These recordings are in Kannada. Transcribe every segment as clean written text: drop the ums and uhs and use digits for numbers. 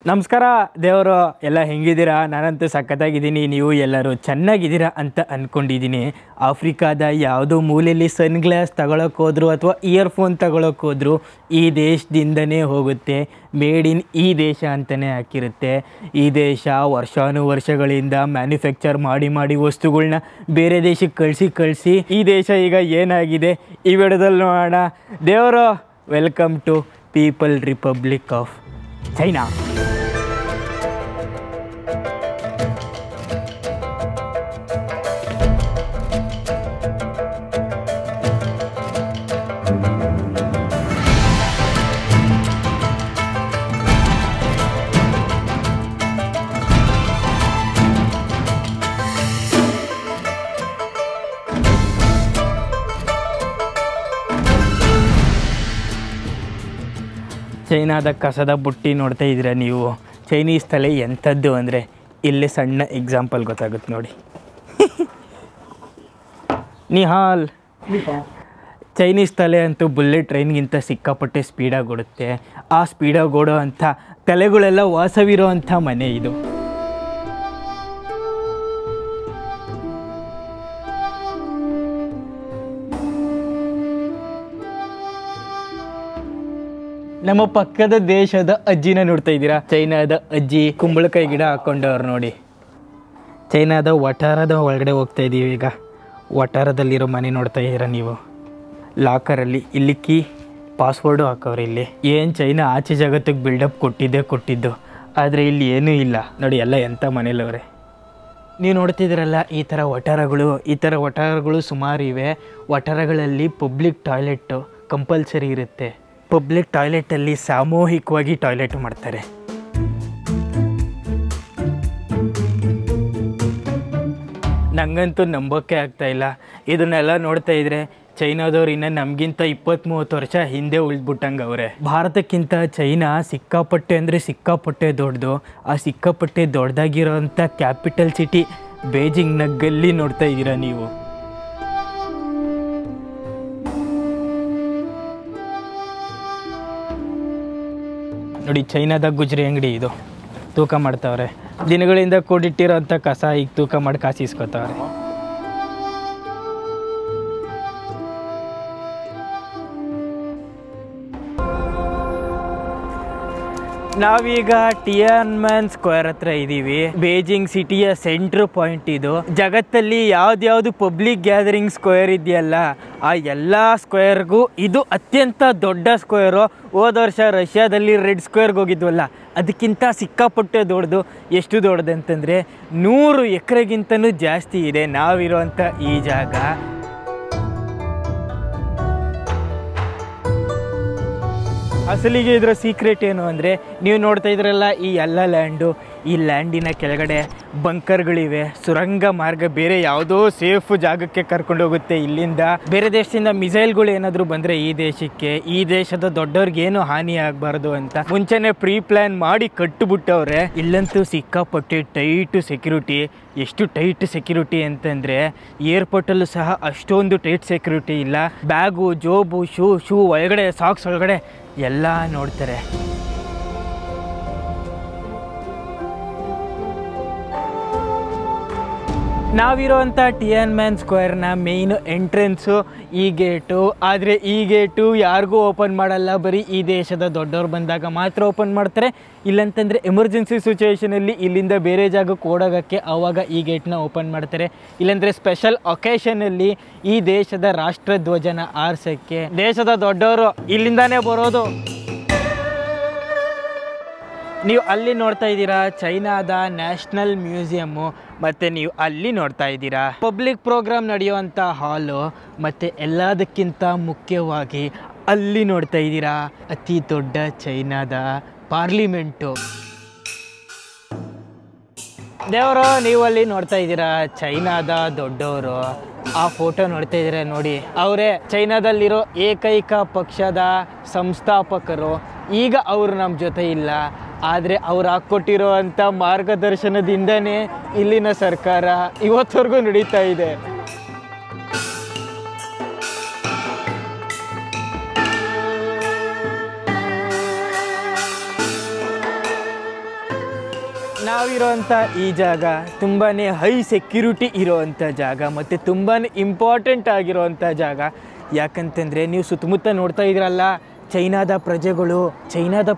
ನಮಸ್ಕಾರ ದೇವರು ಎಲ್ಲ ಹೆಂಗಿದ್ದೀರಾ? ನಾನಂತೂ ಸಖತ್ತಾಗಿದ್ದೀನಿ. ನೀವು ಎಲ್ಲರೂ ಚೆನ್ನಾಗಿದ್ದೀರಾ ಅಂತ ಅಂದ್ಕೊಂಡಿದ್ದೀನಿ. ಆಫ್ರಿಕಾದ ಯಾವುದೋ ಮೂಲೆಯಲ್ಲಿ ಸನ್ಗ್ಲಾಸ್ ತಗೊಳಕ್ಕೆ ಹೋದ್ರು ಅಥವಾ ಇಯರ್ಫೋನ್ ತಗೊಳಕ್ಕೆ ಹೋದ್ರು ಈ ದೇಶದಿಂದನೇ ಹೋಗುತ್ತೆ. ಮೇಡ್ ಇನ್ ಈ ದೇಶ ಅಂತಲೇ ಹಾಕಿರುತ್ತೆ. ಈ ದೇಶ ವರ್ಷಾನುವರ್ಷಗಳಿಂದ ಮ್ಯಾನುಫ್ಯಾಕ್ಚರ್ ಮಾಡಿ ವಸ್ತುಗಳನ್ನ ಬೇರೆ ದೇಶಕ್ಕೆ ಕಳಿಸಿ ಈ ದೇಶ ಈಗ ಏನಾಗಿದೆ ಈ ವಿಡಿಯೋದಲ್ಲಿ ನೋಡೋಣ. ದೇವರು welcome to people republic of China. ಚೈನಾದ ಕಸದ ಬುಟ್ಟಿ ನೋಡ್ತಾ ಇದ್ದೀರಾ ನೀವು. ಚೈನೀಸ್ ತಲೆ ಎಂಥದ್ದು ಅಂದರೆ ಇಲ್ಲೇ ಸಣ್ಣ ಎಕ್ಸಾಂಪಲ್ ಗೊತ್ತಾಗುತ್ತೆ ನೋಡಿ. ನಿಹಾಲ್. ಚೈನೀಸ್ ತಲೆ ಅಂತೂ ಬುಲೆಟ್ ಟ್ರೈನ್ಗಿಂತ ಸಿಕ್ಕಾಪಟ್ಟೆ ಸ್ಪೀಡಾಗಿ ಓಡುತ್ತೆ. ಆ ಸ್ಪೀಡಾಗಿ ಓಡೋ ಅಂಥ ತಲೆಗಳೆಲ್ಲ ವಾಸವಿರೋ ಅಂಥ ಮನೆ ಇದು. ನಮ್ಮ ಪಕ್ಕದ ದೇಶದ ಅಜ್ಜಿನ ನೋಡ್ತಾ ಇದ್ದೀರಾ. ಚೈನಾದ ಅಜ್ಜಿ ಕುಂಬಳಕಾಯಿ ಗಿಡ ಹಾಕೊಂಡವ್ರು ನೋಡಿ. ಚೈನಾದ ವಠಾರದ ಒಳಗಡೆ ಹೋಗ್ತಾ ಇದ್ದೀವಿ ಈಗ. ವಠಾರದಲ್ಲಿರೋ ಮನೆ ನೋಡ್ತಾ ಇದ್ದೀರಾ ನೀವು. ಲಾಕರಲ್ಲಿ ಇಲ್ಲಿ ಕೀ ಪಾಸ್ವರ್ಡು ಹಾಕವ್ರೆ. ಇಲ್ಲಿ ಏನು ಚೈನಾ ಆಚೆ ಜಗತ್ತಿಗೆ ಬಿಲ್ಡಪ್ ಕೊಟ್ಟಿದ್ದು, ಆದರೆ ಇಲ್ಲಿ ಏನೂ ಇಲ್ಲ ನೋಡಿ. ಎಲ್ಲ ಎಂಥ ಮನೇಲವ್ರೆ. ನೀವು ನೋಡ್ತಿದ್ದೀರಲ್ಲ ಈ ಥರ ವಠಾರಗಳು ಸುಮಾರು ಇವೆ. ವಠಾರಗಳಲ್ಲಿ ಪಬ್ಲಿಕ್ ಟಾಯ್ಲೆಟ್ಟು ಕಂಪಲ್ಸರಿ ಇರುತ್ತೆ. ಪಬ್ಲಿಕ್ ಟಾಯ್ಲೆಟಲ್ಲಿ ಸಾಮೂಹಿಕವಾಗಿ ಟಾಯ್ಲೆಟ್ ಮಾಡ್ತಾರೆ. ನನಗಂತೂ ನಂಬೋಕ್ಕೆ ಆಗ್ತಾಯಿಲ್ಲ. ಇದನ್ನೆಲ್ಲ ನೋಡ್ತಾ ಇದ್ರೆ ಚೈನಾದವ್ರು ಇನ್ನೂ ನಮಗಿಂತ 20-30 ವರ್ಷ ಹಿಂದೆ ಉಳಿದ್ಬಿಟ್ಟಂಗೆ ಅವರೇ. ಭಾರತಕ್ಕಿಂತ ಚೈನಾ ಸಿಕ್ಕಾಪಟ್ಟೆ ಅಂದರೆ ಸಿಕ್ಕಾಪಟ್ಟೆ ದೊಡ್ಡದು. ಆ ಸಿಕ್ಕಾಪಟ್ಟೆ ದೊಡ್ಡದಾಗಿರೋಂಥ ಕ್ಯಾಪಿಟಲ್ ಸಿಟಿ ಬೇಜಿಂಗ್ನ ಗಲ್ಲಿ ನೋಡ್ತಾ ಇದ್ದೀರಾ ನೀವು. ನೋಡಿ ಚೈನಾದ ಗುಜರಿ ಅಂಗಡಿ ಇದು. ತೂಕ ಮಾಡ್ತಾವ್ರೆ. ದಿನಗಳಿಂದ ಕೂಡಿಟ್ಟಿರೋಂಥ ಕಸ ಈಗ ತೂಕ ಮಾಡಿ ಕಾಸು ಇಸ್ಕೊತಾವ್ರೆ. ನಾವೀಗ ಟಿಯಾನ್ಮೆನ್ ಸ್ಕ್ವೇರ್ ಹತ್ರ ಇದ್ದೀವಿ. ಬೇಜಿಂಗ್ ಸಿಟಿಯ ಸೆಂಟ್ರ್ ಪಾಯಿಂಟ್ ಇದು. ಜಗತ್ತಲ್ಲಿ ಯಾವ್ದು ಪಬ್ಲಿಕ್ ಗ್ಯಾದರಿಂಗ್ ಸ್ಕ್ವೇರ್ ಇದೆಯಲ್ಲ ಆ ಎಲ್ಲ ಸ್ಕ್ವೇರ್ಗೂ ಇದು ಅತ್ಯಂತ ದೊಡ್ಡ ಸ್ಕ್ವೇರು. ಹೋದ ವರ್ಷ ರಷ್ಯಾದಲ್ಲಿ ರೆಡ್ ಸ್ಕ್ವೇರ್ಗೆ ಹೋಗಿದ್ವಲ್ಲ ಅದಕ್ಕಿಂತ ಸಿಕ್ಕಾಪಟ್ಟೆ ದೊಡ್ಡದು. ಎಷ್ಟು ದೊಡ್ಡದು ಅಂತಂದರೆ 100 ಎಕರೆಗಿಂತನೂ ಜಾಸ್ತಿ ಇದೆ ನಾವಿರೋಂಥ ಈ ಜಾಗ. ಅಸಲಿಗೆ ಇದರ ಸೀಕ್ರೆಟ್ ಏನು ಅಂದರೆ ನೀವು ನೋಡ್ತಾ ಇದ್ರಲ್ಲ ಈ ಎಲ್ಲ ಲ್ಯಾಂಡು, ಈ ಲ್ಯಾಂಡಿನ ಕೆಳಗಡೆ ಬಂಕರ್ಗಳಿವೆ. ಸುರಂಗ ಮಾರ್ಗ ಬೇರೆ ಯಾವುದೋ ಸೇಫ್ ಜಾಗಕ್ಕೆ ಕರ್ಕೊಂಡೋಗುತ್ತೆ. ಇಲ್ಲಿಂದ ಬೇರೆ ದೇಶದಿಂದ ಮಿಸೈಲ್ಗಳು ಏನಾದರೂ ಬಂದರೆ ಈ ದೇಶಕ್ಕೆ, ಈ ದೇಶದ ದೊಡ್ಡವ್ರಿಗೇನು ಹಾನಿ ಆಗಬಾರ್ದು ಅಂತ ಮುಂಚೆನೇ ಪ್ರೀ ಪ್ಲ್ಯಾನ್ ಮಾಡಿ ಕಟ್ಟಿಬಿಟ್ಟವ್ರೆ. ಇಲ್ಲಂತೂ ಸಿಕ್ಕಾಪಟ್ಟೆ ಟೈಟ್ ಸೆಕ್ಯೂರಿಟಿ. ಎಷ್ಟು ಟೈಟ್ ಸೆಕ್ಯೂರಿಟಿ ಅಂತಂದರೆ ಏರ್ಪೋರ್ಟಲ್ಲೂ ಸಹ ಅಷ್ಟೊಂದು ಟೈಟ್ ಸೆಕ್ಯೂರಿಟಿ ಇಲ್ಲ. ಬ್ಯಾಗು, ಜೋಬು, ಶೂ ಒಳಗಡೆ, ಸಾಕ್ಸ್ ಒಳಗಡೆ ಎಲ್ಲ ನೋಡ್ತಾರೆ. ನಾವಿರೋವಂಥ ಟಿಯಾನ್ಮೆನ್ ಸ್ಕ್ವೇರ್ನ ಮೇಯ್ನು ಎಂಟ್ರೆನ್ಸು ಈ ಗೇಟು. ಆದರೆ ಈ ಗೇಟು ಯಾರಿಗೂ ಓಪನ್ ಮಾಡಲ್ಲ, ಬರೀ ಈ ದೇಶದ ದೊಡ್ಡವ್ರು ಬಂದಾಗ ಮಾತ್ರ ಓಪನ್ ಮಾಡ್ತಾರೆ. ಇಲ್ಲಂತಂದರೆ ಎಮರ್ಜೆನ್ಸಿ ಸಿಚುವೇಷನಲ್ಲಿ ಇಲ್ಲಿಂದ ಬೇರೆ ಜಾಗಕ್ಕೆ ಓಡೋಗೋಕ್ಕೆ ಆವಾಗ ಈ ಗೇಟ್ನ ಓಪನ್ ಮಾಡ್ತಾರೆ. ಇಲ್ಲಾಂದರೆ ಸ್ಪೆಷಲ್ ಒಕೇಶನಲ್ಲಿ ಈ ದೇಶದ ರಾಷ್ಟ್ರಧ್ವಜನ ಆರಿಸೋಕ್ಕೆ ದೇಶದ ದೊಡ್ಡವರು ಇಲ್ಲಿಂದಾನೇ ಬರೋದು. ನೀವು ಅಲ್ಲಿ ನೋಡ್ತಾ ಇದ್ದೀರಾ ಚೈನಾದ ನ್ಯಾಷನಲ್ ಮ್ಯೂಸಿಯಮ್ಮು, ಮತ್ತು ನೀವು ಅಲ್ಲಿ ನೋಡ್ತಾ ಇದ್ದೀರಾ ಪಬ್ಲಿಕ್ ಪ್ರೋಗ್ರಾಮ್ ನಡೆಯುವಂಥ ಹಾಲು, ಮತ್ತು ಎಲ್ಲದಕ್ಕಿಂತ ಮುಖ್ಯವಾಗಿ ಅಲ್ಲಿ ನೋಡ್ತಾ ಇದ್ದೀರಾ ಅತಿ ದೊಡ್ಡ ಚೈನಾದ ಪಾರ್ಲಿಮೆಂಟು. ದೇವರು ನೀವು ಅಲ್ಲಿ ನೋಡ್ತಾ ಇದ್ದೀರಾ ಚೈನಾದ ದೊಡ್ಡವರು. ಆ ಫೋಟೋ ನೋಡ್ತಾ ಇದ್ದೀರಾ ನೋಡಿ, ಅವರೇ ಚೈನಾದಲ್ಲಿರೋ ಏಕೈಕ ಪಕ್ಷದ ಸಂಸ್ಥಾಪಕರು. ಈಗ ಅವರು ನಮ್ಮ ಜೊತೆ ಇಲ್ಲ, ಆದರೆ ಅವ್ರು ಹಾಕ್ಕೊಟ್ಟಿರೋ ಅಂಥ ಮಾರ್ಗದರ್ಶನದಿಂದನೇ ಇಲ್ಲಿನ ಸರ್ಕಾರ ಇವತ್ತವರೆಗೂ ನಡೀತಾ ಇದೆ. ನಾವಿರೋಂಥ ಈ ಜಾಗ ತುಂಬಾ ಹೈ ಸೆಕ್ಯೂರಿಟಿ ಇರೋವಂಥ ಜಾಗ ಮತ್ತು ತುಂಬಾ ಇಂಪಾರ್ಟೆಂಟ್ ಆಗಿರೋವಂಥ ಜಾಗ. ಯಾಕಂತಂದರೆ ನೀವು ಸುತ್ತಮುತ್ತ ನೋಡ್ತಾ ಇದ್ದೀರಲ್ಲ, ಚೈನಾದ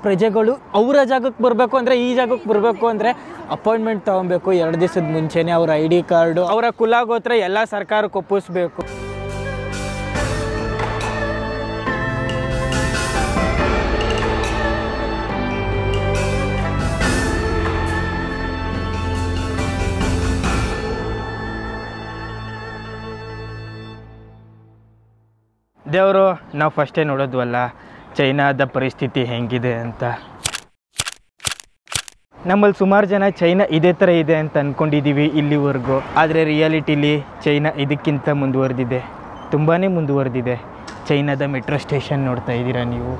ಪ್ರಜೆಗಳು ಅವರ ಜಾಗಕ್ಕೆ ಬರಬೇಕು ಅಂದರೆ, ಈ ಜಾಗಕ್ಕೆ ಬರಬೇಕು ಅಂದರೆ ಅಪಾಯಿಂಟ್ಮೆಂಟ್ ತೊಗೊಬೇಕು 2 ದಿವಸದ ಮುಂಚೆನೇ. ಅವರ ID ಕಾರ್ಡು, ಅವರ ಕುಲಾಗೋತ್ರ ಎಲ್ಲ ಸರ್ಕಾರಕ್ಕೆ ಒಪ್ಪಿಸ್ಬೇಕು. ದೇವರು ನಾವು ಫಸ್ಟೇ ನೋಡೋದ್ವಲ್ಲ ಚೈನಾದ ಪರಿಸ್ಥಿತಿ ಹೆಂಗಿದೆ ಅಂತ. ನಮ್ಮಲ್ಲಿ ಸುಮಾರು ಜನ ಚೈನಾ ಇದೇ ಥರ ಇದೆ ಅಂತ ಅಂದ್ಕೊಂಡಿದ್ದೀವಿ ಇಲ್ಲಿವರೆಗೂ. ಆದರೆ ರಿಯಾಲಿಟಿಲಿ ಚೈನಾ ಇದಕ್ಕಿಂತ ಮುಂದುವರೆದಿದೆ, ತುಂಬಾ ಮುಂದುವರೆದಿದೆ. ಚೈನಾದ ಮೆಟ್ರೋ ಸ್ಟೇಷನ್ ನೋಡ್ತಾ ಇದ್ದೀರಾ ನೀವು.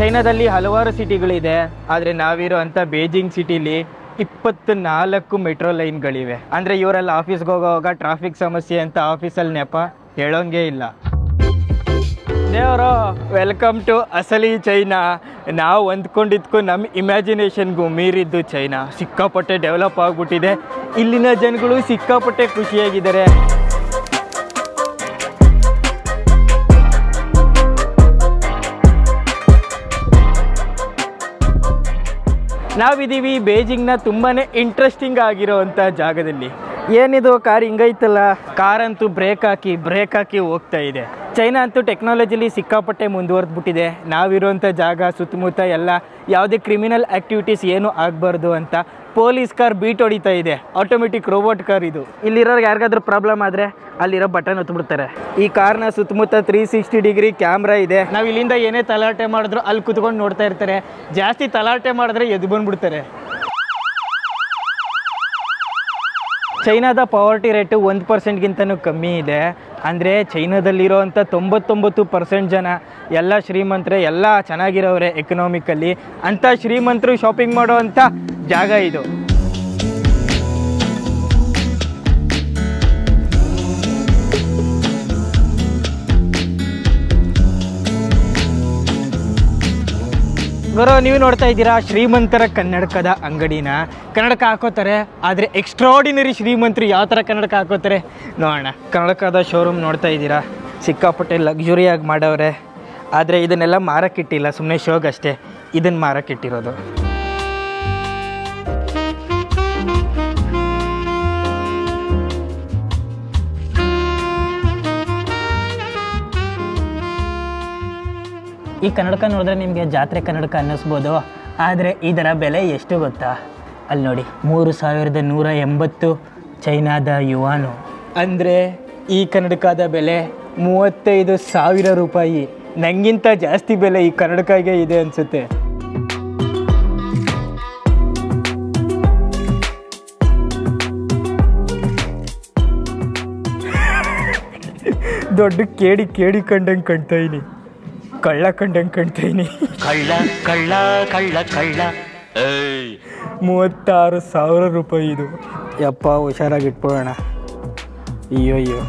ಚೈನಾದಲ್ಲಿ ಹಲವಾರು ಸಿಟಿಗಳಿದೆ, ಆದರೆ ನಾವಿರೋ ಅಂಥ ಬೇಜಿಂಗ್ ಸಿಟಿಲಿ 24 ಮೆಟ್ರೋ ಲೈನ್ಗಳಿವೆ. ಅಂದರೆ ಇವರೆಲ್ಲ ಆಫೀಸ್ಗೆ ಹೋಗೋವಾಗ ಟ್ರಾಫಿಕ್ ಸಮಸ್ಯೆ ಅಂತ ಆಫೀಸಲ್ಲಿ ನೆಪ ಹೇಳೋಂಗೇ ಇಲ್ಲ. ದೇವರು ವೆಲ್ಕಮ್ ಟು ಅಸಲಿ ಚೈನಾ. ನಾವು ಅಂದ್ಕೊಂಡಿದ್ಕು ನಮ್ಮ ಇಮ್ಯಾಜಿನೇಷನ್ಗೂ ಮೀರಿದ್ದು ಚೈನಾ. ಸಿಕ್ಕಾಪಟ್ಟೆ ಡೆವಲಪ್ ಆಗಿಬಿಟ್ಟಿದೆ. ಇಲ್ಲಿನ ಜನಗಳು ಸಿಕ್ಕಾಪಟ್ಟೆ ಖುಷಿಯಾಗಿದ್ದಾರೆ. ನಾವಿದ್ದೀವಿ ಬೇಜಿಂಗ್ನ ತುಂಬಾ ಇಂಟ್ರೆಸ್ಟಿಂಗ್ ಆಗಿರೋವಂಥ ಜಾಗದಲ್ಲಿ. ಏನಿದು ಕಾರ್ ಹಿಂಗೈತಲ್ಲ, ಕಾರಂತೂ ಬ್ರೇಕ್ ಹಾಕಿ ಹೋಗ್ತಾ ಇದೆ. ಚೈನಾ ಅಂತೂ ಟೆಕ್ನಾಲಜಿಲಿ ಸಿಕ್ಕಾಪಟ್ಟೆ ಮುಂದುವರೆದ್ಬಿಟ್ಟಿದೆ. ನಾವಿರುವಂಥ ಜಾಗ ಸುತ್ತಮುತ್ತ ಎಲ್ಲ ಯಾವುದೇ ಕ್ರಿಮಿನಲ್ ಆ್ಯಕ್ಟಿವಿಟೀಸ್ ಏನೂ ಆಗಬಾರ್ದು ಅಂತ ಪೊಲೀಸ್ ಕಾರ್ ಬೀಟ್ ಹೊಡಿತಾ ಇದೆ. ಆಟೋಮೆಟಿಕ್ ರೋಬೋಟ್ ಕಾರ್ ಇದು. ಇಲ್ಲಿರೋರಿಗೆ ಯಾರಿಗಾದ್ರೂ ಪ್ರಾಬ್ಲಮ್ ಆದರೆ ಅಲ್ಲಿರೋ ಬಟನ್ ಒತ್ಬಿಡ್ತಾರೆ. ಈ ಕಾರ್ನ ಸುತ್ತಮುತ್ತ 360 ಡಿಗ್ರಿ ಕ್ಯಾಮ್ರಾ ಇದೆ. ನಾವು ಇಲ್ಲಿಂದ ಏನೇ ತಲಾಟೆ ಮಾಡಿದ್ರು ಅಲ್ಲಿ ಕುತ್ಕೊಂಡು ನೋಡ್ತಾ ಇರ್ತಾರೆ. ಜಾಸ್ತಿ ತಲಾಟೆ ಮಾಡಿದ್ರೆ ಎದ್ದು ಬಂದ್ಬಿಡ್ತಾರೆ. ಚೈನಾದ ಪಾವರ್ಟಿ ರೇಟು 1%ಗಿಂತನೂ ಕಮ್ಮಿ ಇದೆ. ಅಂದರೆ ಚೈನಾದಲ್ಲಿರೋವಂಥ 99% ಜನ ಎಲ್ಲ ಶ್ರೀಮಂತರೇ, ಎಲ್ಲ ಚೆನ್ನಾಗಿರೋರೆ ಎಕನಾಮಿಕಲ್ಲಿ. ಅಂಥ ಶ್ರೀಮಂತರು ಶಾಪಿಂಗ್ ಮಾಡೋವಂಥ ಜಾಗ ಇದು. ಗುರು, ನೀವು ನೋಡ್ತಾ ಇದ್ದೀರಾ ಶ್ರೀಮಂತರ ಕನ್ನಡಕದ ಅಂಗಡಿನ. ಕನ್ನಡಕ ಹಾಕೋತಾರೆ, ಆದರೆ ಎಕ್ಸ್ಟ್ರಾಡಿನರಿ ಶ್ರೀಮಂತರು ಯಾವ ಥರ ಕನ್ನಡಕ ಹಾಕೋತಾರೆ ನೋಡೋಣ. ಕನ್ನಡಕದ ಶೋರೂಮ್ ನೋಡ್ತಾ ಇದ್ದೀರಾ, ಸಿಕ್ಕಾಪಟ್ಟೆ ಲಕ್ಸುರಿಯಾಗಿ ಮಾಡವ್ರೆ. ಆದರೆ ಇದನ್ನೆಲ್ಲ ಮಾರಕ್ಕಿಟ್ಟಿಲ್ಲ, ಸುಮ್ಮನೆ ಶೋಗಷ್ಟೇ ಇದನ್ನು ಮಾರಕ್ಕಿಟ್ಟಿರೋದು. ಈ ಕನ್ನಡಕ ನೋಡಿದ್ರೆ ನಿಮಗೆ ಜಾತ್ರೆ ಕನ್ನಡಕ ಅನ್ನಿಸ್ಬೋದು, ಆದರೆ ಇದರ ಬೆಲೆ ಎಷ್ಟು ಗೊತ್ತಾ? ಅಲ್ಲಿ ನೋಡಿ, 3180 ಚೈನಾದ ಯುವಾನು. ಅಂದರೆ ಈ ಕನ್ನಡಕದ ಬೆಲೆ 35,000 ರೂಪಾಯಿ. ನನಗಿಂತ ಜಾಸ್ತಿ ಬೆಲೆ ಈ ಕನ್ನಡಕಗೆ ಇದೆ ಅನಿಸುತ್ತೆ. ದೊಡ್ಡ ಕೇಡಿ ಕಂಡಂಗೆ ಕಾಣ್ತಾ ಇದೀನಿ, ಕಳ್ಳ ಕಂಡಂಗೆ ಕಾಣ್ತಾಯಿನಿ. ಕಳ್ಳ 36,000 ರೂಪಾಯಿ ಇದು. ಯಪ್ಪ, ಹುಷಾರಾಗಿ ಇಟ್ಕೊಳ್ಳೋಣ. ಅಯ್ಯೋ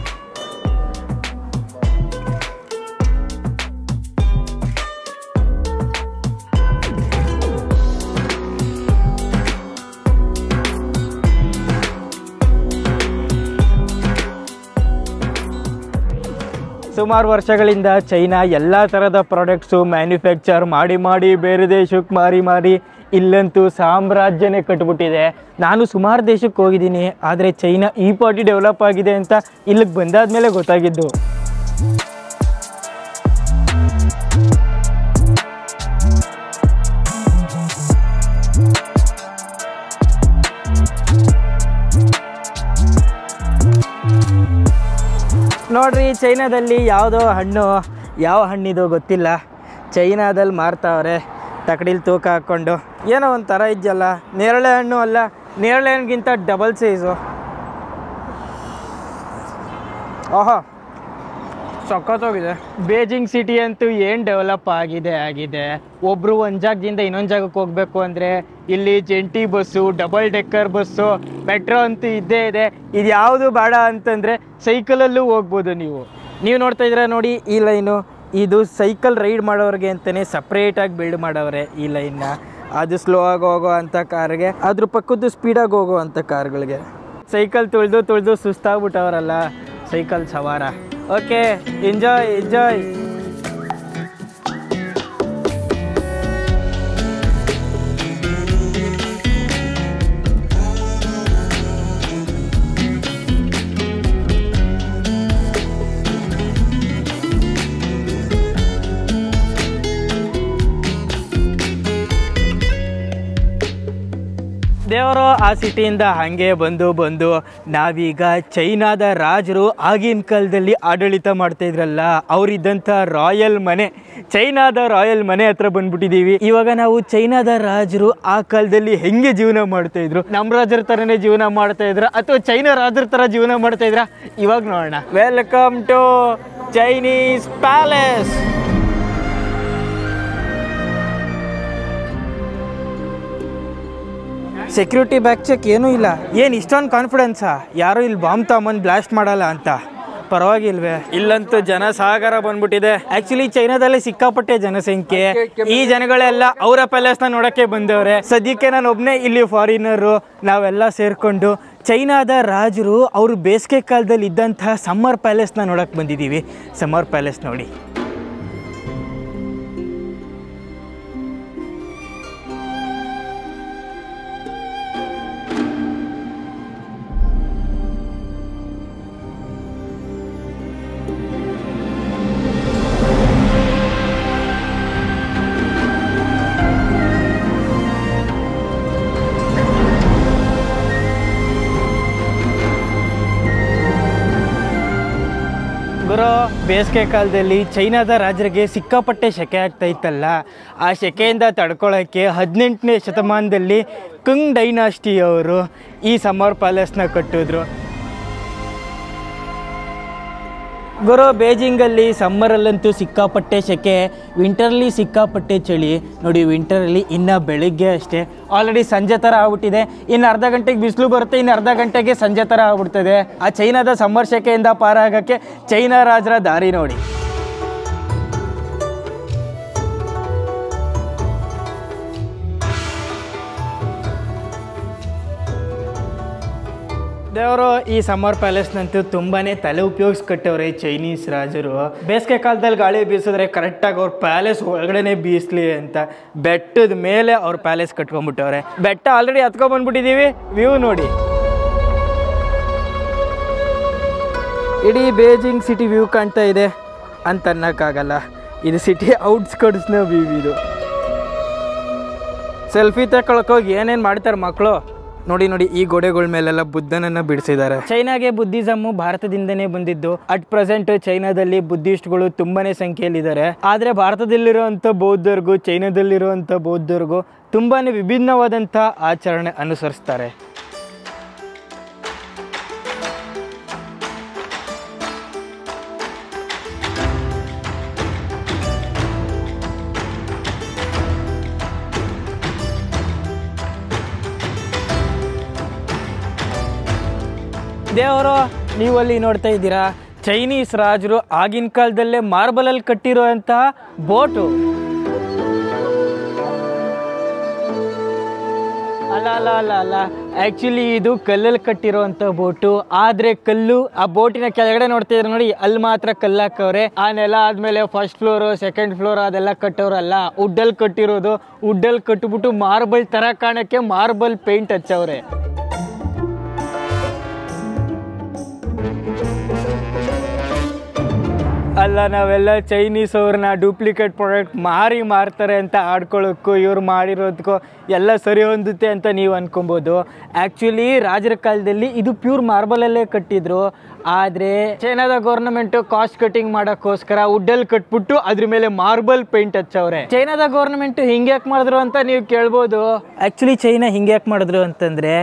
ಸುಮಾರು ವರ್ಷಗಳಿಂದ ಚೈನಾ ಎಲ್ಲ ಥರದ ಪ್ರಾಡಕ್ಟ್ಸು ಮ್ಯಾನುಫ್ಯಾಕ್ಚರ್ ಮಾಡಿ ಬೇರೆ ದೇಶಕ್ಕೆ ಮಾರಿ ಇಲ್ಲಂತೂ ಸಾಮ್ರಾಜ್ಯನೇ ಕಟ್ಬಿಟ್ಟಿದೆ. ನಾನು ಸುಮಾರು ದೇಶಕ್ಕೆ ಹೋಗಿದ್ದೀನಿ, ಆದರೆ ಚೈನಾ ಈ ಪಾರ್ಟಿ ಡೆವಲಪ್ ಆಗಿದೆ ಅಂತ ಇಲ್ಲಿಗೆ ಬಂದಾದ್ಮೇಲೆ ಗೊತ್ತಾಗಿದ್ದು. ನೋಡ್ರಿ, ಚೈನಾದಲ್ಲಿ ಯಾವುದೋ ಹಣ್ಣು, ಯಾವ ಹಣ್ಣಿದು ಗೊತ್ತಿಲ್ಲ, ಚೈನಾದಲ್ಲಿ ಮಾರ್ತಾವ್ರೆ ತಕಡಿಲಿ ತೂಕ ಹಾಕ್ಕೊಂಡು. ಏನೋ ಒಂಥರ ಇದೆಯಲ್ಲ, ನೇರಳೆ ಹಣ್ಣು ಅಲ್ಲ, ನೇರಳೆ ಹಣ್ಣಿಗಿಂತ ಡಬಲ್ ಸೈಜು. ಓಹೋ, ಸಖತ್ತೋಗಿದೆ. ಬೇಜಿಂಗ್ ಸಿಟಿ ಅಂತೂ ಏನು ಡೆವಲಪ್ ಆಗಿದೆ. ಒಬ್ಬರು ಒಂದು ಜಾಗದಿಂದ ಇನ್ನೊಂದು ಜಾಗಕ್ಕೆ ಹೋಗಬೇಕು ಅಂದರೆ ಇಲ್ಲಿ ಜಂಟಿ bus, double decker bus, metro ಅಂತೂ ಇದ್ದೇ ಇದೆ. ಇದು ಯಾವುದು ಬೇಡ ಅಂತಂದರೆ ಸೈಕಲಲ್ಲೂ ಹೋಗ್ಬೋದು ನೀವು. ನೋಡ್ತಾ ಇದ್ದೀರಾ ನೋಡಿ, ಈ ಲೈನು ಇದು ಸೈಕಲ್ ರೈಡ್ ಮಾಡೋರಿಗೆ ಅಂತಲೇ ಸಪ್ರೇಟಾಗಿ ಬಿಲ್ಡ್ ಮಾಡವ್ರೆ ಈ ಲೈನ್ನ. ಅದು ಸ್ಲೋ ಆಗಿ ಹೋಗೋ ಅಂಥ ಕಾರ್ಗೆ, ಅದ್ರ ಪಕ್ಕದ್ದು ಸ್ಪೀಡಾಗಿ ಹೋಗೋ ಅಂಥ ಕಾರ್ಗಳಿಗೆ. ಸೈಕಲ್ ತುಳಿದು ಸುಸ್ತಾಗ್ಬಿಟ್ಟವ್ರಲ್ಲ ಸೈಕಲ್ ಸವಾರ. Okay, enjoy. ದೇವರು ಆ ಸಿಟಿಯಿಂದ ಹಾಗೆ ಬಂದು ನಾವೀಗ ಚೈನಾದ ರಾಜರು ಆಗಿನ ಕಾಲದಲ್ಲಿ ಆಡಳಿತ ಮಾಡ್ತಾಯಿದ್ರಲ್ಲ ಅವರಿದ್ದಂಥ ರಾಯಲ್ ಮನೆ, ಚೈನಾದ ರಾಯಲ್ ಮನೆ ಹತ್ರ ಬಂದ್ಬಿಟ್ಟಿದ್ದೀವಿ. ಇವಾಗ ನಾವು ಚೈನಾದ ರಾಜರು ಆ ಕಾಲದಲ್ಲಿ ಹೆಂಗೆ ಜೀವನ ಮಾಡ್ತಾಯಿದ್ರು, ನಮ್ಮ ರಾಜರ ಥರನೇ ಜೀವನ ಮಾಡ್ತಾಯಿದ್ರ ಅಥವಾ ಚೈನಾ ರಾಜರ ಥರ ಜೀವನ ಮಾಡ್ತಾಯಿದ್ರ ಇವಾಗ ನೋಡೋಣ. Welcome to Chinese palace. Security back check ಏನೂ ಇಲ್ಲ. ಏನು ಇಷ್ಟೊಂದು ಕಾನ್ಫಿಡೆನ್ಸಾ? ಯಾರೂ ಇಲ್ಲಿ ಬಾಂಬ್ ತಗೊಂಬಂದು ಬ್ಲಾಸ್ಟ್ ಮಾಡಲ್ಲ ಅಂತ? ಪರವಾಗಿಲ್ವೇ? ಇಲ್ಲಂತೂ ಜನಸಾಗರ ಬಂದ್ಬಿಟ್ಟಿದೆ. ಆಕ್ಚುಲಿ ಚೈನಾದಲ್ಲಿ ಸಿಕ್ಕಾಪಟ್ಟೆ ಜನಸಂಖ್ಯೆ. ಈ ಜನಗಳೆಲ್ಲ ಅವರ ಪ್ಯಾಲೇಸ್ನ ನೋಡೋಕ್ಕೆ ಬಂದವ್ರೆ. ಸದ್ಯಕ್ಕೆ ನಾನು ಒಬ್ಬನೇ ಇಲ್ಲಿ ಫಾರಿನರು. ನಾವೆಲ್ಲ ಸೇರಿಕೊಂಡು ಚೈನಾದ ರಾಜರು ಅವರು ಬೇಸಿಗೆ ಕಾಲದಲ್ಲಿ ಇದ್ದಂತಹ ಸಮ್ಮರ್ ಪ್ಯಾಲೇಸ್ನ ನೋಡೋಕ್ಕೆ ಬಂದಿದ್ದೀವಿ. ಸಮ್ಮರ್ ಪ್ಯಾಲೇಸ್ ನೋಡಿ. ಗುರು, ಬೇಸಿಗೆ ಕಾಲದಲ್ಲಿ ಚೈನಾದ ರಾಜರಿಗೆ ಸಿಕ್ಕಾಪಟ್ಟೆ ಸೆಕೆ ಆಗ್ತಾ ಇತ್ತಲ್ಲ, ಆ ಸೆಕೆಯಿಂದ ತಡ್ಕೊಳ್ಳೋಕ್ಕೆ 18ನೇ ಶತಮಾನದಲ್ಲಿ ಕುಂಗ್ ಡೈನಾಸ್ಟಿಯವರು ಈ ಸಮ್ಮರ್ ಪ್ಯಾಲೇಸ್ನ ಕಟ್ಟಿದ್ರು. ಗುರು, ಬೇಜಿಂಗಲ್ಲಿ ಸಮ್ಮರಲ್ಲಂತೂ ಸಿಕ್ಕಾಪಟ್ಟೆ ಸೆಕೆ, ವಿಂಟರಲ್ಲಿ ಸಿಕ್ಕಾಪಟ್ಟೆ ಚಳಿ. ನೋಡಿ, ವಿಂಟರಲ್ಲಿ ಇನ್ನು ಬೆಳಿಗ್ಗೆ ಅಷ್ಟೇ ಆಲ್ರೆಡಿ ಸಂಜೆ ಥರ ಆಗ್ಬಿಟ್ಟಿದೆ. ಇನ್ನು ಅರ್ಧ ಗಂಟೆಗೆ ಬಿಸಿಲು ಬರುತ್ತೆ, ಇನ್ನು ಅರ್ಧ ಗಂಟೆಗೆ ಸಂಜೆ ಥರ ಆಗ್ಬಿಡ್ತದೆ. ಆ ಚೈನಾದ ಸಮ್ಮರ್ ಸೆಕೆಯಿಂದ ಪಾರಾಗೋಕ್ಕೆ ಚೈನಾ ರಾಜರ ದಾರಿ ನೋಡಿ. ದೇವರು ಈ ಸಮ್ಮರ್ ಪ್ಯಾಲೇಸ್ನಂತೂ ತುಂಬಾ ತಲೆ ಉಪಯೋಗಿಸಿ ಕಟ್ಟವ್ರೆ ಚೈನೀಸ್ ರಾಜರು. ಬೇಸಿಗೆ ಕಾಲದಲ್ಲಿ ಗಾಳಿ ಬೀಸಿದ್ರೆ ಕರೆಕ್ಟಾಗಿ ಅವ್ರ ಪ್ಯಾಲೇಸ್ ಒಳಗಡೆನೆ ಬೀಸಲಿ ಅಂತ ಬೆಟ್ಟದ ಮೇಲೆ ಅವ್ರ ಪ್ಯಾಲೇಸ್ ಕಟ್ಕೊಂಡ್ಬಿಟ್ಟವ್ರೆ. ಬೆಟ್ಟ ಆಲ್ರೆಡಿ ಹತ್ಕೊಂಡ್ಬಂದ್ಬಿಟ್ಟಿದ್ದೀವಿ. ವ್ಯೂ ನೋಡಿ. ಇಡೀ ಬೇಜಿಂಗ್ ಸಿಟಿ ವ್ಯೂ ಕಾಣ್ತಾ ಇದೆ ಅಂತ ಅನ್ನೋಕ್ಕಾಗಲ್ಲ. ಇದು ಸಿಟಿ ಔಟ್ಸ್ಕರ್ಟ್ಸ್ನ ವ್ಯೂ. ಇದು ಸೆಲ್ಫಿ ತಗೊಳಕೋಗಿ ಏನೇನು ಮಾಡ್ತಾರೆ ಮಕ್ಕಳು. ನೋಡಿ, ಈ ಗೋಡೆಗಳ ಮೇಲೆಲ್ಲ ಬುದ್ಧನನ್ನ ಬಿಡಿಸಿದ್ದಾರೆ. ಚೈನಾಗೆ ಬುದ್ಧಿಸಮ್ ಭಾರತದಿಂದನೇ ಬಂದಿದ್ದು. ಅಟ್ ಪ್ರೆಸೆಂಟ್ ಚೈನಾದಲ್ಲಿ ಬುದ್ಧಿಸ್ಟ್ಗಳು ತುಂಬಾನೇ ಸಂಖ್ಯೆಯಲ್ಲಿದ್ದಾರೆ. ಆದರೆ ಭಾರತದಲ್ಲಿರುವಂಥ ಬೌದ್ಧರಿಗೂ ಚೈನಾದಲ್ಲಿರುವಂಥ ಬೌದ್ಧರಿಗೂ ತುಂಬಾನೇ ವಿಭಿನ್ನವಾದಂಥ ಆಚರಣೆ ಅನುಸರಿಸ್ತಾರೆ. ದೇವರು, ನೀವಲ್ಲಿ ನೋಡ್ತಾ ಇದ್ದೀರಾ ಚೈನೀಸ್ ರಾಜರು ಆಗಿನ ಕಾಲದಲ್ಲೇ ಮಾರ್ಬಲಲ್ಲಿ ಕಟ್ಟಿರುವಂತಹ ಬೋಟು. ಅಲ್ಲ ಆ್ಯಕ್ಚುಲಿ ಇದು ಕಲ್ಲಲ್ಲಿ ಕಟ್ಟಿರೋವಂಥ ಬೋಟು. ಆದರೆ ಕಲ್ಲು ಆ ಬೋಟಿನ ಕೆಳಗಡೆ ನೋಡ್ತಾ ಇದ್ರೆ ನೋಡಿ, ಅಲ್ಲಿ ಮಾತ್ರ ಕಲ್ಲು ಹಾಕವ್ರೆ. ಆ ನೆಲ ಆದಮೇಲೆ ಫಸ್ಟ್ ಫ್ಲೋರು ಸೆಕೆಂಡ್ ಫ್ಲೋರ್ ಅದೆಲ್ಲ ಕಟ್ಟೋರಲ್ಲ, ವುಡ್ಡಲ್ಲಿ ಕಟ್ಟಿರೋದು. ವುಡ್ಡಲ್ಲಿ ಕಟ್ಟಿಬಿಟ್ಟು ಮಾರ್ಬಲ್ ಥರ ಕಾಣೋಕ್ಕೆ ಮಾರ್ಬಲ್ ಪೇಂಟ್ ಹಚ್ಚವ್ರೆ. ಅಲ್ಲ, ನಾವೆಲ್ಲ ಚೈನೀಸ್ ಅವ್ರನ್ನ ಡೂಪ್ಲಿಕೇಟ್ ಪ್ರಾಡಕ್ಟ್ ಮಾರ್ತಾರೆ ಅಂತ ಆಡ್ಕೊಳ್ಳೋಕ್ಕೂ ಇವ್ರು ಮಾಡಿರೋದಕ್ಕೂ ಎಲ್ಲ ಸರಿ ಹೊಂದುತ್ತೆ ಅಂತ ನೀವು ಅನ್ಕೊಬೋದು. ಆ್ಯಕ್ಚುಲಿ ರಾಜರ ಕಾಲದಲ್ಲಿ ಇದು ಪ್ಯೂರ್ ಮಾರ್ಬಲಲ್ಲೇ ಕಟ್ಟಿದ್ರು. ಆದರೆ ಚೈನಾದ ಗೌರ್ಮೆಂಟು ಕಾಸ್ಟ್ ಕಟಿಂಗ್ ಮಾಡೋಕ್ಕೋಸ್ಕರ ವುಡ್ಡಲ್ಲಿ ಕಟ್ಬಿಟ್ಟು ಅದ್ರ ಮೇಲೆ ಮಾರ್ಬಲ್ ಪೇಂಟ್ ಹಚ್ಚವ್ರೆ. ಚೈನಾದ ಗೌರ್ಮೆಂಟು ಹಿಂಗೆ ಯಾಕೆ ಮಾಡಿದ್ರು ಅಂತ ನೀವು ಕೇಳ್ಬೋದು. ಆ್ಯಕ್ಚುಲಿ ಚೈನಾ ಹಿಂಗೆ ಯಾಕೆ ಮಾಡಿದ್ರು ಅಂತಂದರೆ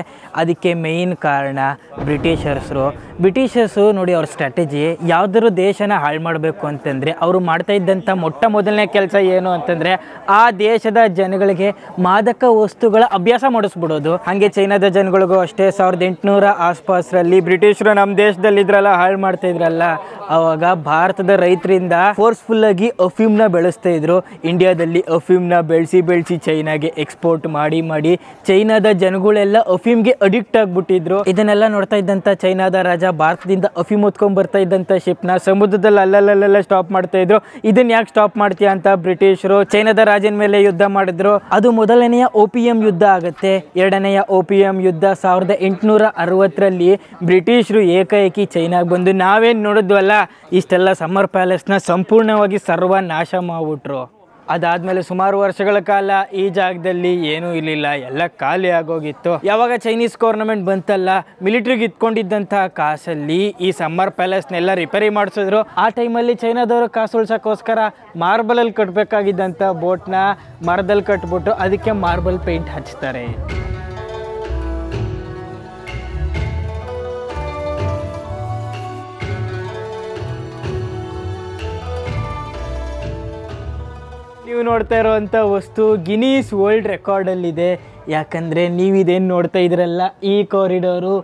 ಅದಕ್ಕೆ ಮೇಯ್ನ್ ಕಾರಣ ಬ್ರಿಟಿಷರ್ಸರು. ಬ್ರಿಟಿಷರ್ಸು ನೋಡಿ ಅವ್ರ ಸ್ಟ್ರಾಟಜಿ, ಯಾವುದಾದ್ರು ದೇಶನ ಹಾಳು ಮಾಡಬೇಕು ಅಂತಂದರೆ ಅವರು ಮಾಡ್ತಾ ಇದ್ದಂಥ ಮೊಟ್ಟ ಮೊದಲನೇ ಕೆಲಸ ಏನು ಅಂತಂದರೆ ಆ ದೇಶದ ಜನಗಳಿಗೆ ಮಾದಕ ವಸ್ತುಗಳ ಅಭ್ಯಾಸ ಮಾಡಿಸ್ಬಿಡೋದು. ಹಾಗೆ ಚೈನಾದ ಜನಗಳಿಗೂ ಅಷ್ಟೇ 1800 ಆಸ್ಪಾಸರಲ್ಲಿ ಬ್ರಿಟಿಷರು ನಮ್ಮ ದೇಶದಲ್ಲಿದ್ರಲ್ಲ, ಹಾಳು ಮಾಡ್ತಾ ಇದ್ರಲ್ಲ, ಆವಾಗ ಭಾರತದ ರೈತರಿಂದ ಫೋರ್ಸ್ಫುಲ್ಲಾಗಿ ಅಫೀಮ್ನ ಬೆಳೆಸ್ತಾ ಇದ್ರು. ಇಂಡಿಯಾದಲ್ಲಿ ಅಫೀಮ್ನ ಬೆಳೆಸಿ ಚೈನಾಗೆ ಎಕ್ಸ್ಪೋರ್ಟ್ ಮಾಡಿ ಚೈನಾದ ಜನಗಳೆಲ್ಲ ಅಫೀಮ್ಗೆ ಅಡಿಕ್ಟ್ ಆಗಿಬಿಟ್ಟಿದ್ರು. ಇದನ್ನೆಲ್ಲ ನೋಡ್ತಾ ಇದ್ದಂಥ ಚೈನಾದ ರಾಜ ಭಾರತದಿಂದ ಅಫೀಮ್ ಹೊತ್ಕೊಂಡ್ ಬರ್ತಾ ಇದ್ದಂಥ ಶಿಪ್ನ ಸಮುದ್ರದಲ್ಲಿ ಅಲ್ಲಲ್ಲೆಲ್ಲ ಸ್ಟಾಪ್ ಮಾಡ್ತಾ ಇದ್ರು. ಇದನ್ನ ಯಾಕೆ ಸ್ಟಾಪ್ ಮಾಡ್ತೀಯ ಅಂತ ಬ್ರಿಟಿಷರು ಚೈನಾದ ರಾಜನ ಮೇಲೆ ಯುದ್ಧ ಮಾಡಿದ್ರು. ಅದು ಮೊದಲನೆಯ ಓಪಿಯಂ ಯುದ್ಧ ಆಗುತ್ತೆ. ಎರಡನೆಯ ಓಪಿಯಂ ಯುದ್ಧ 1860ರಲ್ಲಿ ಬ್ರಿಟಿಷರು ಏಕಾಏಕಿ ಚೈನಾಗೆ ಬಂದು ನಾವೇನು ನೋಡಿದ್ವಲ್ಲ ಇಷ್ಟೆಲ್ಲ ಸಮ್ಮರ್ ಪ್ಯಾಲೇಸ್ನ ಸಂಪೂರ್ಣವಾಗಿ ಸರ್ವನಾಶ ಮಾಡಿಬಿಟ್ರು. ಅದಾದಮೇಲೆ ಸುಮಾರು ವರ್ಷಗಳ ಕಾಲ ಈ ಜಾಗದಲ್ಲಿ ಏನೂ ಇರಲಿಲ್ಲ, ಎಲ್ಲ ಖಾಲಿ ಆಗೋಗಿತ್ತು. ಯಾವಾಗ ಚೈನೀಸ್ ಗೌರ್ನಮೆಂಟ್ ಬಂತಲ್ಲ, ಮಿಲಿಟ್ರಿಗೆ ಇಟ್ಕೊಂಡಿದ್ದಂಥ ಕಾಸಲ್ಲಿ ಈ ಸಮ್ಮರ್ ಪ್ಯಾಲೇಸ್ನೆಲ್ಲ ರಿಪೇರಿ ಮಾಡಿಸಿದ್ರು. ಆ ಟೈಮಲ್ಲಿ ಚೈನಾದವರು ಕಾಸು ಉಳ್ಸೋಕ್ಕೋಸ್ಕರ ಮಾರ್ಬಲಲ್ಲಿ ಕಟ್ಟಬೇಕಾಗಿದ್ದಂಥ ಬೋಟ್ನ ಮರದಲ್ಲಿ ಕಟ್ಬಿಟ್ಟು ಅದಕ್ಕೆ ಮಾರ್ಬಲ್ ಪೇಂಟ್ ಹಚ್ತಾರೆ. ನೀವು ನೋಡ್ತಾ ಇರೋವಂಥ ವಸ್ತು ಗಿನೀಸ್ ವರ್ಲ್ಡ್ ರೆಕಾರ್ಡಲ್ಲಿದೆ. ಯಾಕಂದರೆ ನೀವಿದೇನು ನೋಡ್ತಾ ಇದ್ರಲ್ಲ ಈ ಕಾರಿಡಾರು,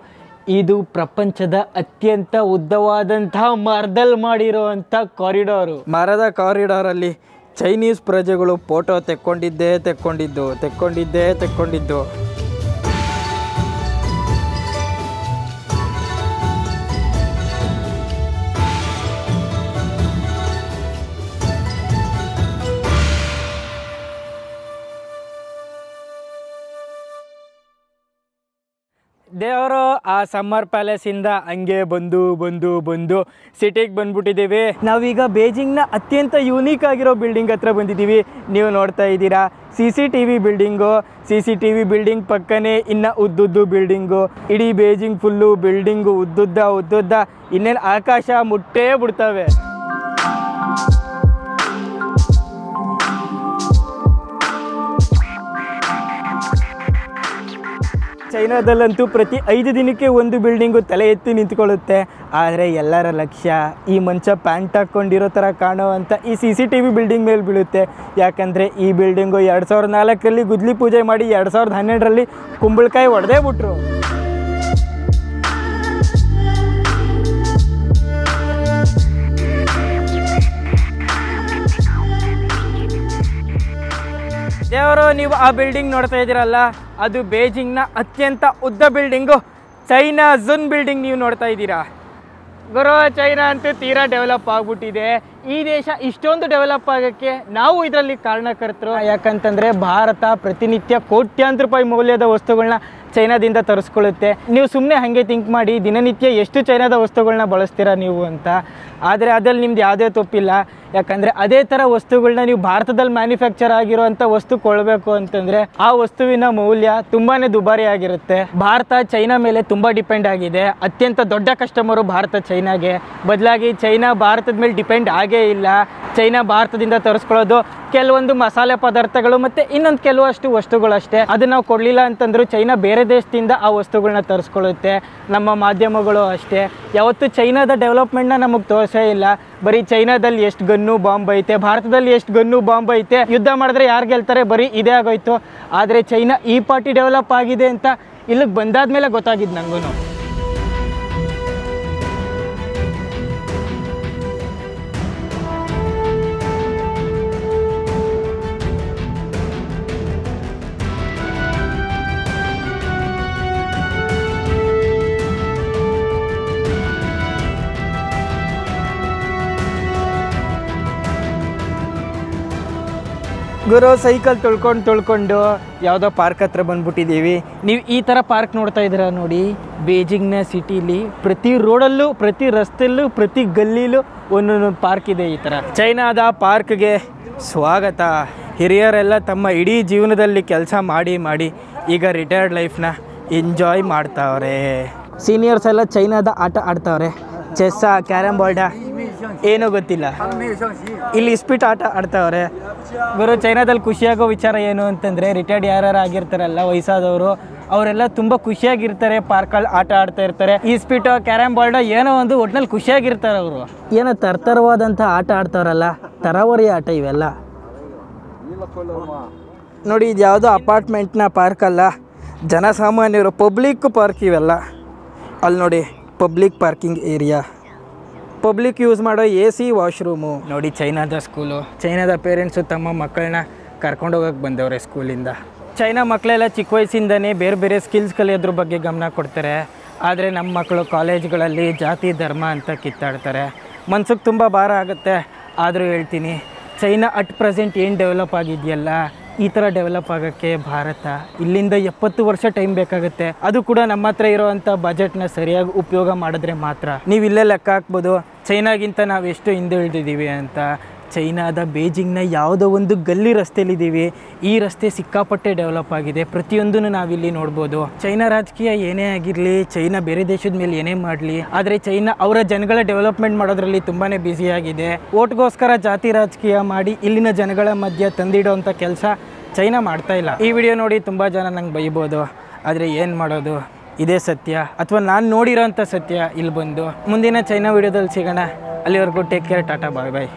ಇದು ಪ್ರಪಂಚದ ಅತ್ಯಂತ ಉದ್ದವಾದಂತಹ ಮರದಲ್ಲಿ ಮಾಡಿರೋವಂಥ ಕಾರಿಡಾರು. ಮರದ ಕಾರಿಡಾರಲ್ಲಿ ಚೈನೀಸ್ ಪ್ರಜೆಗಳು ಫೋಟೋ ತೆಕ್ಕೊಂಡಿದ್ದು. ದೇವರು ಆ ಸಮ್ಮರ್ ಪ್ಯಾಲೇಸಿಂದ ಹಂಗೆ ಬಂದು ಸಿಟಿಗೆ ಬಂದ್ಬಿಟ್ಟಿದ್ದೀವಿ. ನಾವೀಗ ಬೇಜಿಂಗ್ನ ಅತ್ಯಂತ ಯೂನಿಕ್ ಆಗಿರೋ ಬಿಲ್ಡಿಂಗ್ ಹತ್ರ ಬಂದಿದ್ದೀವಿ. ನೀವು ನೋಡ್ತಾ ಇದ್ದೀರಾ CCTV ಬಿಲ್ಡಿಂಗು. CCTV ಬಿಲ್ಡಿಂಗ್ ಪಕ್ಕನೇ ಇನ್ನು ಉದ್ದುದ್ದು ಬಿಲ್ಡಿಂಗು. ಇಡೀ ಬೇಜಿಂಗ್ ಫುಲ್ಲು ಬಿಲ್ಡಿಂಗು ಉದ್ದುದ್ದ ಇನ್ನೇನು ಆಕಾಶ ಮುಟ್ಟೇ ಬಿಡ್ತವೆ. ಚೈನಾದಲ್ಲಂತೂ ಪ್ರತಿ 5 ದಿನಕ್ಕೆ ಒಂದು ಬಿಲ್ಡಿಂಗು ತಲೆ ಎತ್ತಿ ನಿಂತ್ಕೊಳ್ಳುತ್ತೆ. ಆದರೆ ಎಲ್ಲರ ಲಕ್ಷ್ಯ ಈ ಮಂಚ ಪ್ಯಾಂಟ್ ಹಾಕ್ಕೊಂಡಿರೋ ಥರ ಕಾಣೋವಂಥ ಈ CCTV ಬಿಲ್ಡಿಂಗ್ ಮೇಲೆ ಬೀಳುತ್ತೆ. ಯಾಕಂದರೆ ಈ ಬಿಲ್ಡಿಂಗು 2004ರಲ್ಲಿ ಗುದ್ಲಿ ಪೂಜೆ ಮಾಡಿ 2012ರಲ್ಲಿ ಕುಂಬಳಕಾಯಿ ಹೊಡೆದೇ ಬಿಟ್ರು. ದೇವರು, ನೀವು ಆ ಬಿಲ್ಡಿಂಗ್ ನೋಡ್ತಾ ಇದ್ದೀರಲ್ಲ, ಅದು ಬೇಜಿಂಗ್ನ ಅತ್ಯಂತ ಉದ್ದ ಬಿಲ್ಡಿಂಗು, ಚೈನಾ ಝುನ್ ಬಿಲ್ಡಿಂಗ್ ನೀವು ನೋಡ್ತಾ ಇದ್ದೀರಾ. ಗುರು, ಚೈನಾ ಅಂತೂ ತೀರಾ ಡೆವಲಪ್ ಆಗಿಬಿಟ್ಟಿದೆ. ಈ ದೇಶ ಇಷ್ಟೊಂದು ಡೆವಲಪ್ ಆಗೋಕ್ಕೆ ನಾವು ಇದರಲ್ಲಿ ಕಾರಣಕರ್ತರು. ಯಾಕಂತಂದರೆ ಭಾರತ ಪ್ರತಿನಿತ್ಯ ಕೋಟ್ಯಾಂತರ ರೂಪಾಯಿ ಮೌಲ್ಯದ ವಸ್ತುಗಳನ್ನ ಚೈನಾದಿಂದ ತರಿಸ್ಕೊಳ್ಳುತ್ತೆ. ನೀವು ಸುಮ್ಮನೆ ಹಾಗೆ ಥಿಂಕ್ ಮಾಡಿ, ದಿನನಿತ್ಯ ಎಷ್ಟು ಚೈನಾದ ವಸ್ತುಗಳನ್ನ ಬಳಸ್ತೀರಾ ನೀವು ಅಂತ. ಆದರೆ ಅದ್ರಲ್ಲಿ ನಿಮ್ದು ಯಾವುದೇ ತಪ್ಪಿಲ್ಲ. ಯಾಕಂದರೆ ಅದೇ ಥರ ವಸ್ತುಗಳನ್ನ ನೀವು ಭಾರತದಲ್ಲಿ ಮ್ಯಾನುಫ್ಯಾಕ್ಚರ್ ಆಗಿರುವಂಥ ವಸ್ತು ಕೊಡಬೇಕು ಅಂತಂದರೆ ಆ ವಸ್ತುವಿನ ಮೌಲ್ಯ ತುಂಬಾ ದುಬಾರಿ ಆಗಿರುತ್ತೆ. ಭಾರತ ಚೈನಾ ಮೇಲೆ ತುಂಬ ಡಿಪೆಂಡ್ ಆಗಿದೆ. ಅತ್ಯಂತ ದೊಡ್ಡ ಕಸ್ಟಮರು ಭಾರತ ಚೈನಾಗೆ. ಬದಲಾಗಿ ಚೈನಾ ಭಾರತದ ಮೇಲೆ ಡಿಪೆಂಡ್ ಆಗೇ ಇಲ್ಲ. ಚೈನಾ ಭಾರತದಿಂದ ತರಿಸ್ಕೊಳ್ಳೋದು ಕೆಲವೊಂದು ಮಸಾಲೆ ಪದಾರ್ಥಗಳು ಮತ್ತು ಇನ್ನೊಂದು ಕೆಲವಷ್ಟು ವಸ್ತುಗಳಷ್ಟೇ. ಅದನ್ನು ನಾವು ಕೊಡಲಿಲ್ಲ ಅಂತಂದರೂ ಚೈನಾ ಬೇರೆ ದೇಶದಿಂದ ಆ ವಸ್ತುಗಳನ್ನ ತರಿಸ್ಕೊಳ್ಳುತ್ತೆ. ನಮ್ಮ ಮಾಧ್ಯಮಗಳು ಅಷ್ಟೇ ಯಾವತ್ತು ಚೈನಾದ ಡೆವಲಪ್ಮೆಂಟ್ನ ನಮಗೆ ತೋರಿಸೇ ಇಲ್ಲ. ಬರೀ ಚೈನಾದಲ್ಲಿ ಎಷ್ಟು ಗನ್ನು ಬಾಂಬ್ ಐತೆ, ಭಾರತದಲ್ಲಿ ಎಷ್ಟು ಗನ್ನು ಬಾಂಬ್ ಐತೆ, ಯುದ್ಧ ಮಾಡಿದ್ರೆ ಯಾರು ಗೆಲ್ತಾರೆ, ಬರೀ ಇದೇ ಆಗೋಯ್ತು. ಆದರೆ ಚೈನಾ ಈ ಪಾರ್ಟಿ ಡೆವಲಪ್ ಆಗಿದೆ ಅಂತ ಇಲ್ಲಿಗೆ ಬಂದಾದ್ಮೇಲೆ ಗೊತ್ತಾಗಿದ್ದು ನನಗೂ. ಗುರು, ಸೈಕಲ್ ತೊಳ್ಕೊಂಡು ಯಾವುದೋ ಪಾರ್ಕ್ ಹತ್ರ ಬಂದ್ಬಿಟ್ಟಿದ್ದೀವಿ. ನೀವು ಈ ಥರ ಪಾರ್ಕ್ ನೋಡ್ತಾ ಇದ್ದೀರಾ ನೋಡಿ. ಬೇಜಿಂಗ್ನ ಸಿಟಿಲಿ ಪ್ರತಿ ರೋಡಲ್ಲೂ, ಪ್ರತಿ ರಸ್ತೆಯಲ್ಲೂ, ಪ್ರತಿ ಗಲ್ಲಿಲೂ ಒಂದೊಂದು ಪಾರ್ಕ್ ಇದೆ. ಈ ಥರ ಚೈನಾದ ಪಾರ್ಕ್ಗೆ ಸ್ವಾಗತ. ಹಿರಿಯರೆಲ್ಲ ತಮ್ಮ ಇಡೀ ಜೀವನದಲ್ಲಿ ಕೆಲಸ ಮಾಡಿ ಈಗ ರಿಟೈರ್ಡ್ ಲೈಫ್ನ ಎಂಜಾಯ್ ಮಾಡ್ತಾವ್ರೆ. ಸೀನಿಯರ್ಸ್ ಎಲ್ಲ ಚೈನಾದ ಆಟ ಆಡ್ತಾವ್ರೆ. ಚೆಸ್ಸ, ಕ್ಯಾರಮ್ ಬೋರ್ಡ ಏನೂ ಗೊತ್ತಿಲ್ಲ. ಇಲ್ಲಿ ಇಸ್ಪೀಟ್ ಆಟ ಆಡ್ತಾವ್ರೆ. ಗುರು, ಚೈನಾದಲ್ಲಿ ಖುಷಿಯಾಗೋ ವಿಚಾರ ಏನು ಅಂತಂದರೆ ರಿಟೈರ್ಡ್ ಯಾರು ಆಗಿರ್ತಾರಲ್ಲ ವಯಸ್ಸಾದವರು, ಅವರೆಲ್ಲ ತುಂಬ ಖುಷಿಯಾಗಿರ್ತಾರೆ, ಪಾರ್ಕಲ್ಲಿ ಆಟ ಆಡ್ತಾ ಇರ್ತಾರೆ. ಈಸ್ಪೀಟೋ, ಕ್ಯಾರಮ್ ಬೋರ್ಡ್ ಏನೋ ಒಂದು ಒಟ್ನಲ್ಲಿ ಖುಷಿಯಾಗಿರ್ತಾರೆ ಅವರು. ಏನೋ ತರ್ತರವಾದಂಥ ಆಟ ಆಡ್ತಾರಲ್ಲ, ತರಾವರಿ ಆಟ ಇವೆಲ್ಲ ನೋಡಿ. ಇದು ಯಾವುದೋ ಅಪಾರ್ಟ್ಮೆಂಟ್ನ ಪಾರ್ಕ್ ಅಲ್ಲ, ಜನಸಾಮಾನ್ಯರು ಪಬ್ಲಿಕ್ ಪಾರ್ಕ್ ಇವೆಲ್ಲ. ಅಲ್ಲಿ ನೋಡಿ, public parking area, public use ಮಾಡೋ AC ವಾಶ್ರೂಮು. ನೋಡಿ ಚೈನಾದ ಸ್ಕೂಲು. ಚೈನಾದ ಪೇರೆಂಟ್ಸು ತಮ್ಮ ಮಕ್ಕಳನ್ನ ಕರ್ಕೊಂಡು ಹೋಗೋಕ್ಕೆ ಬಂದವ್ರೆ ಸ್ಕೂಲಿಂದ. ಚೈನಾ ಮಕ್ಕಳೆಲ್ಲ ಚಿಕ್ಕ ವಯಸ್ಸಿಂದನೇ ಬೇರೆ ಬೇರೆ ಸ್ಕಿಲ್ಸ್ ಕಲಿಯೋದ್ರ ಬಗ್ಗೆ ಗಮನ ಕೊಡ್ತಾರೆ. ಆದರೆ ನಮ್ಮ ಮಕ್ಕಳು ಕಾಲೇಜ್ಗಳಲ್ಲಿ ಜಾತಿ ಧರ್ಮ ಅಂತ ಕಿತ್ತಾಡ್ತಾರೆ. ಮನ್ಸಿಗೆ ತುಂಬ ಭಾರ ಆಗುತ್ತೆ. ಆದರೂ ಹೇಳ್ತೀನಿ, ಚೈನಾ ಅಟ್ ಪ್ರೆಸೆಂಟ್ ಏನು ಡೆವಲಪ್ ಆಗಿದೆಯಲ್ಲ, ಈ ಥರ ಡೆವಲಪ್ ಆಗೋಕ್ಕೆ ಭಾರತ ಇಲ್ಲಿಂದ 70 ವರ್ಷ ಟೈಮ್ ಬೇಕಾಗುತ್ತೆ. ಅದು ಕೂಡ ನಮ್ಮ ಹತ್ರ ಇರೋವಂಥ ಬಜೆಟ್ನ ಸರಿಯಾಗಿ ಉಪಯೋಗ ಮಾಡಿದ್ರೆ ಮಾತ್ರ. ನೀವು ಇಲ್ಲೇ ಲೆಕ್ಕ ಹಾಕ್ಬೋದು ಚೈನಾಗಿಂತ ನಾವು ಎಷ್ಟು ಹಿಂದೆ ಉಳಿದಿದ್ದೀವಿ ಅಂತ. ಚೈನಾದ ಬೇಜಿಂಗ್ನ ಯಾವುದೋ ಒಂದು ಗಲ್ಲಿ ರಸ್ತೆಯಲ್ಲಿದ್ದೀವಿ. ಈ ರಸ್ತೆ ಸಿಕ್ಕಾಪಟ್ಟೆ ಡೆವಲಪ್ ಆಗಿದೆ. ಪ್ರತಿಯೊಂದನ್ನು ನಾವಿಲ್ಲಿ ನೋಡ್ಬೋದು. ಚೈನಾ ರಾಜಕೀಯ ಏನೇ ಆಗಿರಲಿ, ಚೈನಾ ಬೇರೆ ದೇಶದ ಮೇಲೆ ಏನೇ ಮಾಡಲಿ, ಆದರೆ ಚೈನಾ ಅವರ ಜನಗಳ ಡೆವಲಪ್ಮೆಂಟ್ ಮಾಡೋದ್ರಲ್ಲಿ ತುಂಬಾ ಬ್ಯುಸಿಯಾಗಿದೆ. ಓಟ್ಗೋಸ್ಕರ ಜಾತಿ ರಾಜಕೀಯ ಮಾಡಿ ಇಲ್ಲಿನ ಜನಗಳ ಮಧ್ಯೆ ತಂದಿಡೋವಂಥ ಕೆಲಸ ಚೈನಾ ಮಾಡ್ತಾ ಇಲ್ಲ. ಈ ವಿಡಿಯೋ ನೋಡಿ ತುಂಬ ಜನ ನಂಗೆ ಬೈಬೋದು, ಆದರೆ ಏನು ಮಾಡೋದು, ಇದೇ ಸತ್ಯ, ಅಥವಾ ನಾನು ನೋಡಿರೋಂಥ ಸತ್ಯ ಇಲ್ಲಿ ಬಂದು. ಮುಂದಿನ ಚೈನಾ ವಿಡಿಯೋದಲ್ಲಿ ಸಿಗೋಣ. ಅಲ್ಲಿವರೆಗೂ ಟೇಕ್ ಕೇರ್, ಟಾಟಾ, ಬಾಯ್ ಬಾಯ್.